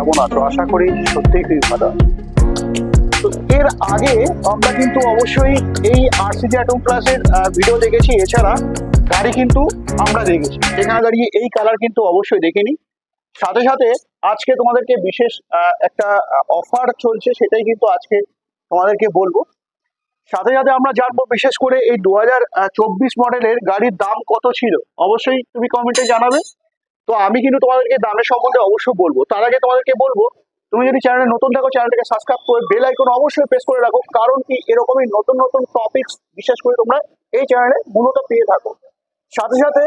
কেমন আছো? আশা করি সত্যিই খুবই ভালো আছো। তো এর আগে আমরা কিন্তু অবশ্যই এই আরসিজি অ্যাটম প্লাসের ভিডিও দেখেছি, এছাড়া গাড়ি কিন্তু আমরা দেখেছি। এখানে দাঁড়িয়ে এই কালার কিন্তু অবশ্যই দেখিনি। সাথে সাথে আজকে তোমাদেরকে বিশেষ একটা অফার চলছে, সেটাই কিন্তু আজকে তোমাদেরকে বলবো। সাথে সাথে আমরা জানবো বিশেষ করে এই 2024 মডেলের গাড়ির দাম কত ছিল, অবশ্যই তুমি কমেন্টে জানাবে। তো আমি কিন্তু তোমাদেরকে দামের সম্বন্ধে অবশ্যই বলবো। তার আগে তোমাদেরকে বলবো, তুমি যদি চ্যানেলে নতুন থাকো চ্যানেলটাকে সাবস্ক্রাইব করে বেল আইকন অবশ্যই প্রেস করে রাখো, কারণ কি এরকমই নতুন নতুন টপিকস বিশেষ করে তোমরা এই চ্যানেলে মূলত পেয়ে থাকো। সাথে সাথে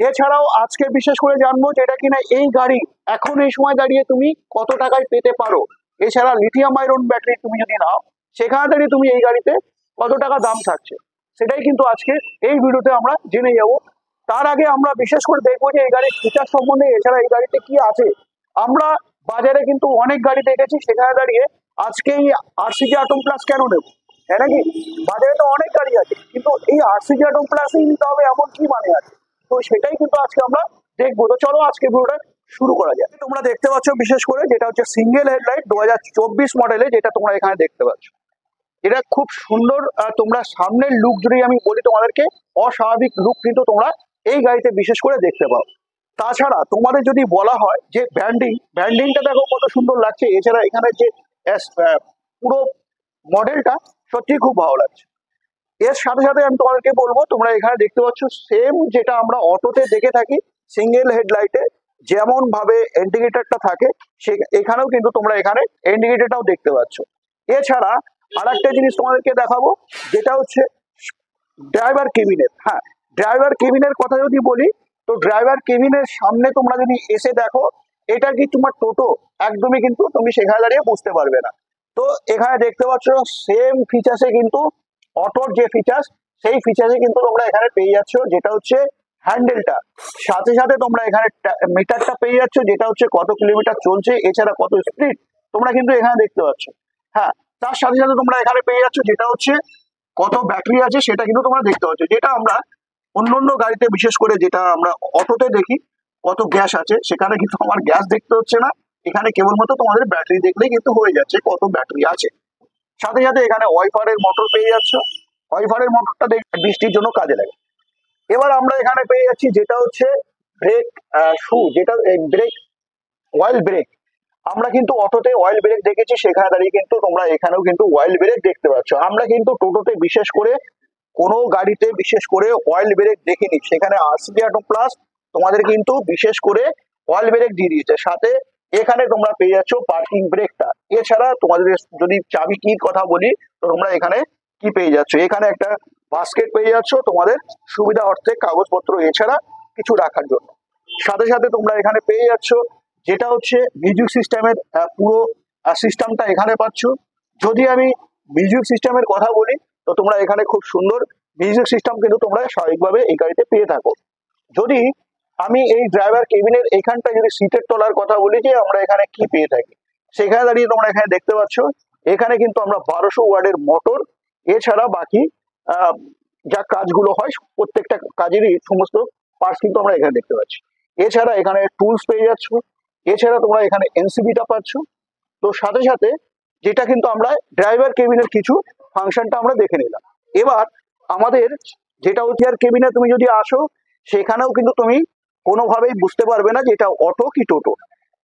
এছাড়াও আজকে বিশেষ করে জানবো যেটা কিনা এই গাড়ি এখন এই সময় দাঁড়িয়ে তুমি কত টাকায় পেতে পারো। এছাড়া লিথিয়াম আয়রন ব্যাটারি তুমি যদি নাও, সেখানে দাঁড়িয়ে তুমি এই গাড়িতে কত টাকা দাম থাকছে, সেটাই কিন্তু আজকে এই ভিডিওতে আমরা জেনে যাবো। তার আগে আমরা বিশেষ করে দেখবো যে এই গাড়ির ফিচার সম্বন্ধে, এছাড়া এই গাড়িতে কি আছে। আমরা বাজারে কিন্তু অনেক গাড়ি দেখেছি, সেখানে দাঁড়িয়ে আজকে এই আরসিজি অ্যাটম প্লাস কেন নেব, তাই নাকি? বাজারে তো অনেক গাড়ি আছে, কিন্তু এই আরসিজি অ্যাটম প্লাসই নিতে হবে এমন কি মানে আছে? তো সেটাই কিন্তু আজকে আমরা দেখবো। তো চলো আজকে ভিডিওটা শুরু করা যায়। তোমরা দেখতে পাচ্ছ বিশেষ করে যেটা হচ্ছে সিঙ্গেল হেডলাইট 2024 মডেলে, যেটা তোমরা এখানে দেখতে পাচ্ছ। এটা খুব সুন্দর। তোমরা সামনের লুক যদি আমি বলি তোমাদেরকে, অস্বাভাবিক লুক কিন্তু তোমরা এই গাড়িতে বিশেষ করে দেখতে পাও। তাছাড়া তোমাদের যদি বলা হয় যে ব্র্যান্ডিংটা দেখো কত সুন্দর লাগছে। এছাড়া এখানে যে পুরো মডেলটা সত্যি খুব ভালো লাগছে। এর সাথে সাথে আমি তোমাদেরকে বলবো, তোমরা এখানে দেখতে পাচ্ছ সেম যেটা আমরা অটোতে দেখে থাকি, সিঙ্গেল হেডলাইটে যেমন ভাবে ইন্ডিকেটরটা থাকে, সে এখানেও কিন্তু তোমরা এখানে ইন্ডিকেটরটাও দেখতে পাচ্ছ। এছাড়া আর একটা জিনিস তোমাদেরকে দেখাবো, যেটা হচ্ছে ড্রাইভার কেবিনের। হ্যাঁ, ড্রাইভার কেবিনের কথা যদি বলি, তো ড্রাইভার কেবিনের সামনে তোমরা যদি এসে দেখো, এটা কি তোমার টোটো? একদমই কিন্তু তুমি সেখানে দাঁড়িয়ে বুঝতে পারবে না। তো এখানে দেখতে পাচ্ছ সেম ফিচার্সে কিন্তু অটোর যে ফিচার্স, সেই ফিচার্সে কিন্তু তোমরা এখানে পেয়ে যাচ্ছ, যেটা হচ্ছে হ্যান্ডেলটা। সাথে সাথে তোমরা এখানে মিটারটা পেয়ে যাচ্ছ, যেটা হচ্ছে কত কিলোমিটার চলছে, এছাড়া কত স্পিড তোমরা কিন্তু এখানে দেখতে পাচ্ছ। হ্যাঁ, তার সাথে সাথে তোমরা এখানে পেয়ে যাচ্ছ যেটা হচ্ছে কত ব্যাটারি আছে, সেটা কিন্তু তোমরা দেখতে পাচ্ছ। যেটা আমরা অন্য অন্য গাড়িতে বিশেষ করে যেটা আমরা অটোতে দেখি কত গ্যাস আছে, সেখানে কিন্তু আমার গ্যাস দেখতে হচ্ছে না। এখানে কেবলমাত্র তোমাদের ব্যাটারি দেখলেই কিন্তু হয়ে যাচ্ছে কত ব্যাটারি আছে। সাথে সাথে এখানে ওয়াইফারের মোটর পেয়ে যাচ্ছ। ওয়াইফারের মোটরটা বৃষ্টির জন্য কাজে লাগে। এবার আমরা এখানে পেয়ে যাচ্ছি যেটা হচ্ছে ব্রেক শু, যেটা ব্রেক অয়েল ব্রেক। আমরা কিন্তু অটোতে অয়েল ব্রেক দেখেছি, সেখানে দাঁড়িয়ে কিন্তু তোমরা এখানেও কিন্তু অয়েল ব্রেক দেখতে পাচ্ছ। আমরা কিন্তু টোটোতে বিশেষ করে কোনো গাড়িতে বিশেষ করে অয়েল ব্রেক দেখিনি, সেখানে আরসিজি অ্যাটম প্লাস তোমাদের কিন্তু বিশেষ করে অয়েল ব্রেক দিয়ে দিয়েছে। সাথে এখানে তোমরা পেয়ে যাচ্ছ পার্কিং ব্রেকটা। এছাড়া তোমাদের যদি চাবি কির কথা বলি, তো তোমরা এখানে কি পেয়ে যাচ্ছ, এখানে একটা বাস্কেট পেয়ে যাচ্ছ তোমাদের সুবিধা অর্থে কাগজপত্র এছাড়া কিছু রাখার জন্য। সাথে সাথে তোমরা এখানে পেয়ে যাচ্ছ যেটা হচ্ছে মিউজিক সিস্টেমের পুরো সিস্টেমটা এখানে পাচ্ছ। যদি আমি মিউজিক সিস্টেমের কথা বলি, তো তোমরা এখানে খুব সুন্দর মিউজিক সিস্টেম কিন্তু তোমরা স্বাভাবিকভাবে এই গাড়িতে পেয়ে থাকো। যদি আমি এই ড্রাইভার কেবিনের এইখানটা যদি সিটের তলার কথা বলি, যে আমরা এখানে কি পেয়ে থাকি, সেখানে দাঁড়িয়ে তোমরা এখানে দেখতে পাচ্ছ এখানে কিন্তু আমরা 1200 ওয়াটের মোটর, এছাড়া বাকি যা কাজগুলো হয় প্রত্যেকটা কাজেরই সমস্ত পার্টস কিন্তু আমরা এখানে দেখতে পাচ্ছি। এছাড়া এখানে টুলস পেয়ে যাচ্ছ। এছাড়া তোমরা এখানে এনসিবিটা পাচ্ছ। তো সাথে সাথে যেটা কিন্তু আমরা ড্রাইভার কেবিনের কিছু ফাংশনটা আমরা দেখে নিলাম। এবার আমাদের যেটা হচ্ছে কেবিনে তুমি যদি আসো, সেখানেও কিন্তু তুমি কোনোভাবেই বুঝতে পারবে না যে এটা অটো কি টোটো।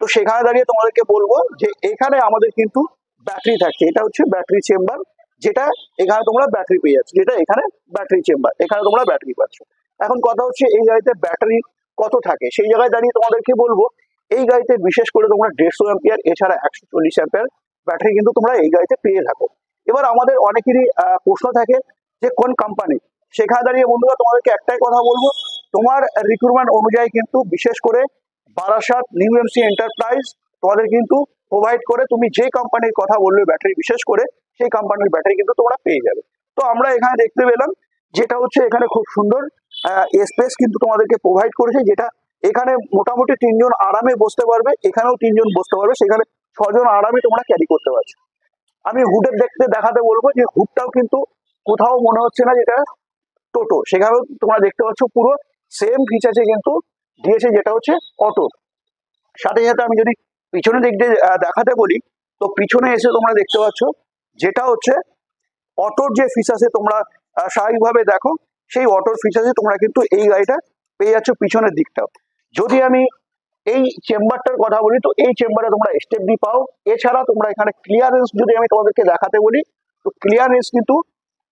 তো সেখানে দাঁড়িয়ে তোমাদেরকে বলবো যে এখানে আমাদের কিন্তু ব্যাটারি থাকছে। এটা হচ্ছে ব্যাটারি চেম্বার, যেটা এখানে তোমরা ব্যাটারি পেয়ে যাচ্ছ, যেটা এখানে ব্যাটারি চেম্বার, এখানে তোমরা ব্যাটারি পাচ্ছ। এখন কথা হচ্ছে এই গাড়িতে ব্যাটারি কত থাকে, সেই জায়গায় দাঁড়িয়ে তোমাদেরকে বলবো এই গাড়িতে বিশেষ করে তোমরা 150 অ্যাম্পিয়ার এছাড়া 140 অ্যাম্পিয়ার ব্যাটারি কিন্তু তোমরা এই গাড়িতে পেয়ে থাকো। এবার আমাদের অনেকেরই প্রশ্ন থাকে যে কোন কোম্পানি। সেখানে দাঁড়িয়ে বন্ধুরা তোমাদেরকে একটাই কথা বলবো, তোমার রিক্রুটমেন্ট অনুযায়ী কিন্তু বিশেষ করে বারাসাত নিউ এমসি এন্টারপ্রাইজ তোমাদের কিন্তু প্রোভাইড করে, তুমি যে কোম্পানির কথা বলবে ব্যাটারি বিশেষ করে, সেই কোম্পানির ব্যাটারি কিন্তু তোমরা পেয়ে যাবে। তো আমরা এখানে দেখতে পেলাম যেটা হচ্ছে এখানে খুব সুন্দর স্পেস কিন্তু তোমাদেরকে প্রোভাইড করেছে, যেটা এখানে মোটামুটি 3 জন আরামে বসতে পারবে, এখানেও 3 জন বসতে পারবে, সেখানে 6 জন আরামে তোমরা ক্যারি করতে পারছো। আমি হুডের দেখাতে বলবো যে হুডটাও কিন্তু কোথাও মনে হচ্ছে না যেটা টোটো, সেখানেও তোমরা দেখতে পাচ্ছ পুরো সেম ফিচার্সে কিন্তু দিয়েছে, যেটা হচ্ছে অটো। সাথে সাথে আমি যদি পিছনে দিক দিয়ে দেখাতে বলি, তো পিছনে এসে তোমরা দেখতে পাচ্ছ যেটা হচ্ছে অটোর যে ফিচার্সে তোমরা স্বাভাবিকভাবে দেখো, সেই অটোর ফিচার্সে তোমরা কিন্তু এই গাড়িটা পেয়ে যাচ্ছ পিছনের দিকটাও। যদি আমি এই চেম্বারটার কথা বলি, তো এই চেম্বারে তোমরা স্টেপনি পাও। এছাড়া তোমরা এখানে ক্লিয়ারেন্স যদি আমি তোমাদেরকে দেখাতে বলি, তো ক্লিয়ারেন্স কিন্তু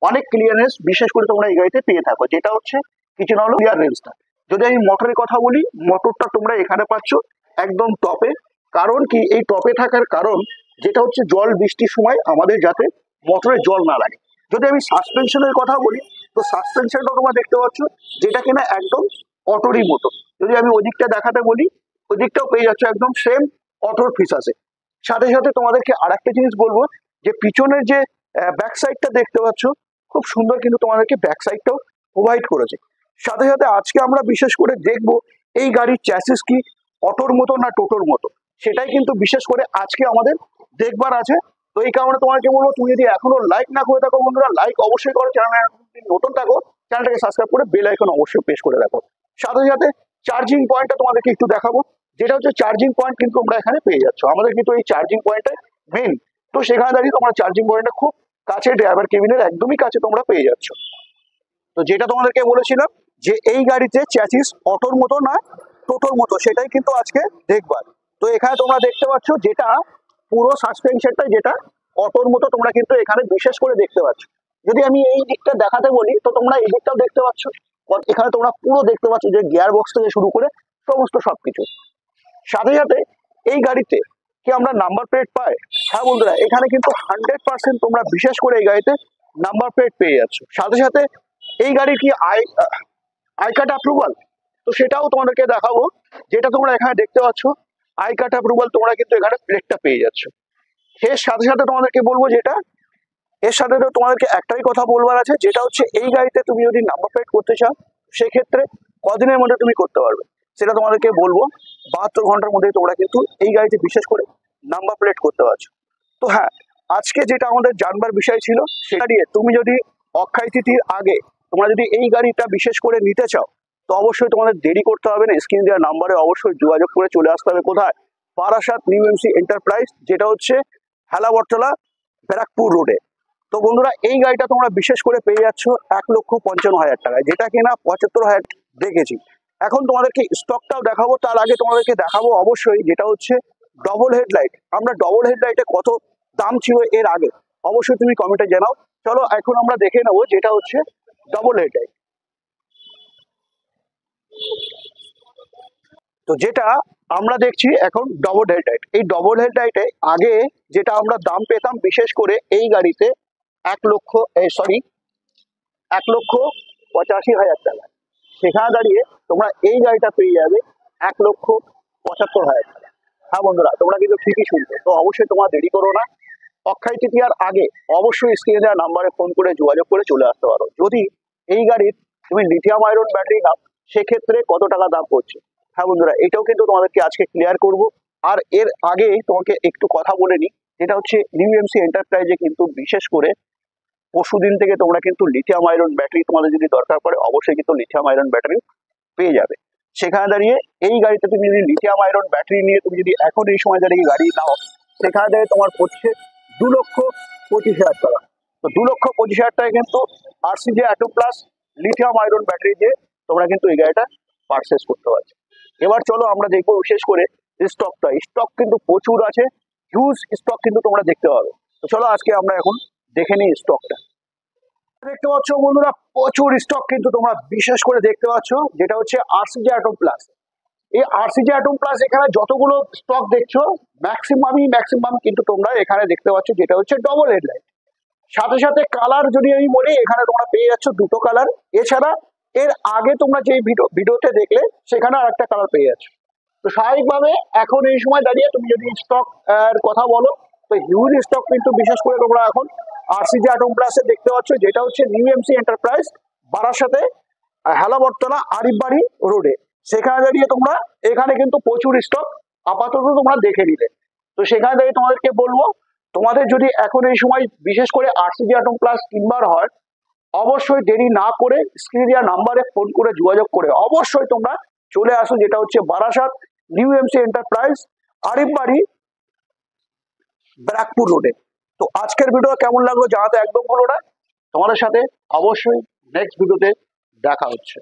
অনেক ক্লিয়ারেন্স বিশেষ করে তোমরা এই গাড়িতে পেয়ে থাকো, যেটা হচ্ছে কিছু না হলো ক্লিয়ারেন্সটা। যদি আমি মোটরের কথা বলি, মোটরটা তোমরা এখানে পাচ্ছ একদম টপে। কারণ কি, এই টপে থাকার কারণ যেটা হচ্ছে জল বৃষ্টির সময় আমাদের যাতে মোটরে জল না লাগে। যদি আমি সাসপেনশনের কথা বলি, তো সাসপেনশনটা তোমরা দেখতে পাচ্ছ যেটা কিনা একদম অটোরই মতো। যদি আমি ওই দিকটা দেখাতে বলি, ওই দিকটাও পেয়ে যাচ্ছ একদম সেম অটোর ফিচার্সে। সাথে সাথে তোমাদেরকে আর একটা জিনিস বলবো, যে পিছনের যে ব্যাক সাইডটা দেখতে পাচ্ছ, খুব সুন্দর কিন্তু তোমাদেরকে ব্যাক সাইডটাও প্রোভাইড করেছে। সাথে সাথে আজকে আমরা বিশেষ করে দেখব এই গাড়ির চ্যাসিস কি অটোর মতো না টোটোর মতো, সেটাই কিন্তু বিশেষ করে আজকে আমাদের দেখবার আছে। তো এই কারণে তোমাকে বলবো, তুমি যদি এখনো লাইক না করে থাকো বন্ধুরা, লাইক অবশ্যই করো। চ্যানেল নতুন থাকো, চ্যানেলটাকে সাবস্ক্রাইব করে বেল আইকন অবশ্যই প্রেস করে রাখো। সাথে সাথে চার্জিং পয়েন্টটা তোমাদেরকে একটু দেখাবো, যেটা হচ্ছে চার্জিং পয়েন্ট কিন্তু তোমরা এখানে পেয়ে যাচ্ছ। আমাদের কিন্তু এই চার্জিং পয়েন্টটা মেন, তো সেখানে দাঁড়িয়ে তোমরা চার্জিং পয়েন্টটা খুব কাছে, ড্রাইভার কেবিনের একদমই কাছে তোমরা পেয়ে যাচ্ছ। তো যেটা তোমাদেরকে বলেছিলাম যে এই গাড়িতে চ্যাসিস অটোর মতো না টোটোর মতো, সেটাই কিন্তু আজকে দেখবার। তো এখানে তোমরা দেখতে পাচ্ছ যেটা পুরো সাসপেনশনটা যেটা অটোর মতো তোমরা কিন্তু এখানে বিশেষ করে দেখতে পাচ্ছ। যদি আমি এই দিকটা দেখাতে বলি, তো তোমরা এই দিকটাও দেখতে পাচ্ছ। এখানে তোমরা পুরো দেখতে পাচ্ছ যে গিয়ার বক্স থেকে শুরু করে সমস্ত সবকিছু। সাথে সাথে এই গাড়িতে কি আমরা নাম্বার প্লেট পাই? হ্যাঁ বন্ধুরা, এখানে কিন্তু 100% তোমরা বিশেষ করে এই গাড়িতে নাম্বার প্লেট পেয়ে যাচ্ছ। সাথে সাথে এই গাড়ির কি আই কার্ড অ্যাপ্রুভাল, তো সেটাও তোমাদেরকে দেখাবো। যেটা তোমরা এখানে দেখতে পাচ্ছ আই কার্ড অ্যাপ্রুভাল, তোমরা কিন্তু এখানে প্লেটটা পেয়ে যাচ্ছ। এর সাথে সাথে তোমাদেরকে বলবো, যেটা এর সাথে তো তোমাদেরকে একটাই কথা বলবার আছে, যেটা হচ্ছে এই গাড়িতে তুমি যদি নাম্বার প্লেট করতে চাও, সেক্ষেত্রে কদিনের মধ্যে তুমি করতে পারবে সেটা তোমাদেরকে বলবো। 72 ঘন্টার মধ্যে তোমরা কিন্তু এই গাড়িতে বিশেষ করে নাম্বার প্লেট করতে পারছো। তো হ্যাঁ, আজকে যেটা আমাদের জানবার বিষয় ছিল, সেটা নিয়ে তুমি যদি অক্ষয় তৃতীয়ার আগে তোমরা যদি এই গাড়িটা বিশেষ করে নিতে চাও, তো অবশ্যই তোমাদের দেরি করতে হবে না। স্ক্রিন দেওয়ার নাম্বারে অবশ্যই যোগাযোগ করে চলে আসতে হবে। কোথায়? বারাসাত নিউ এমসি এন্টারপ্রাইজ, যেটা হচ্ছে হেলাবরতলা, ব্যারাকপুর রোডে। তো বন্ধুরা, এই গাড়িটা তোমরা বিশেষ করে পেয়ে যাচ্ছ 1,55,000 টাকায়, যেটা কিনা 75,000 দেখেছি। এখন তোমাদেরকে স্টকটাও দেখাবো, তার আগে তোমাদেরকে দেখাবো অবশ্যই যেটা হচ্ছে ডবল হেডলাইট। আমরা ডবল হেডলাইটে কত দাম ছিল এর আগে, অবশ্যই তুমি কমেন্টে জানাও। চলো এখন আমরা দেখে নেবো যেটা হচ্ছে ডবল হেডলাইট। তো যেটা আমরা দেখছি এখন ডবল হেডলাইট, এই ডবল হেডলাইটে আগে যেটা আমরা দাম পেতাম বিশেষ করে এই গাড়িতে 1,85,000 টাকা, সেখানে দাঁড়িয়ে তোমরা এই গাড়িটা পেয়ে যাবে 1,75,000 টাকা। হ্যাঁ বন্ধুরা, তোমরা কিন্তু ঠিকই শুনছো। তো অবশ্যই তোমরা দেরি করো না, অক্ষয় তৃতীয়ার আগে অবশ্যই স্ক্রিনে দেওয়া নাম্বারে ফোন করে যোগাযোগ করে চলে আসতে পারো। যদি এই গাড়ির তুমি লিথিয়াম আয়রন ব্যাটারি নাও, সেক্ষেত্রে কত টাকা দাম পড়ছে। হ্যাঁ বন্ধুরা, এটাও কিন্তু তোমাদেরকে আজকে ক্লিয়ার করব। আর এর আগে তোমাকে একটু কথা বলে নিই, যেটা হচ্ছে নিউ এমসি এন্টারপ্রাইজে কিন্তু বিশেষ করে পরশুদিন থেকে তোমরা কিন্তু লিথিয়াম আয়রন ব্যাটারি তোমাদের যদি দরকার পড়ে, অবশ্যই কিন্তু লিথিয়াম আয়রন ব্যাটারি পেয়ে যাবে। সেখানে দাঁড়িয়ে এই গাড়িতে তুমি যদি লিথিয়াম আয়রন ব্যাটারি নিয়ে তুমি যদি এখন এই সময় দাঁড়িয়ে গাড়ি নাও, সেখানে দাঁড়িয়ে তোমার পড়ছে 2,25,000 টাকা। তো 2,25,000 টাকায় কিন্তু RCJ atom plus lithium iron battery দিয়ে তোমরা কিন্তু এই গাড়িটা পারচেস করতে পারছো। এবার চলো আমরা দেখবো বিশেষ করে স্টকটা। স্টক কিন্তু প্রচুর আছে, হিউজ স্টক কিন্তু তোমরা দেখতে পাবে। তো চলো আজকে আমরা এখন দেখে নিই স্টকটা। দেখতে পাচ্ছ বন্ধুরা, প্রচুর স্টক কিন্তু তোমরা বিশেষ করে দেখতে পাচ্ছ, যেটা হচ্ছে আরসিজে অ্যাটম প্লাস। এই আরসিজে অ্যাটম প্লাস এখানে যতগুলো স্টক দেখছো ম্যাক্সিমাম কিন্তু তোমরা এখানে দেখতে পাচ্ছ যেটা হচ্ছে ডবল হেডলাইট। সাথে সাথে কালার যদি আমি বলি, এখানে তোমরা পেয়ে যাচ্ছ দুটো কালার। এছাড়া এর আগে তোমরা যে ভিডিওতে দেখলে সেখানে আর একটা কালার পেয়ে যাচ্ছ। তো স্বাভাবিকভাবে এখন এই সময় দাঁড়িয়ে তুমি যদি স্টক এর কথা বলো, তো হিউজ স্টক কিন্তু বিশেষ করে তোমরা এখন আরসিজে অ্যাটম প্লাসে দেখতে পাচ্ছ, যেটা হচ্ছে নিউ এমসি এন্টারপ্রাইজ, বারাসাতে হেলাবরতলা আরিফবাড়ি রোডে। সেখানে দাঁড়িয়ে তোমরা এখানে কিন্তু প্রচুর স্টক আপাতত তোমরা দেখে নিলে। তো সেখানে দাঁড়িয়ে তোমাদেরকে বলবো, তোমাদের যদি এখন এই সময় বিশেষ করে আরসিজে অ্যাটম প্লাস কিনবার হয়, অবশ্যই দেরি না করে স্ক্রিনে দেওয়া নাম্বারে ফোন করে যোগাযোগ করে অবশ্যই তোমরা চলে আসো, যেটা হচ্ছে Barasat new MC enterprise Arif বাড়ি, ব্যারাকপুর রোডে। তো আজকের ভিডিও কেমন লাগলো জানাতে একদম ভুলো না। তোমাদের সাথে অবশ্যই নেক্সট ভিডিওতে দেখা হচ্ছে।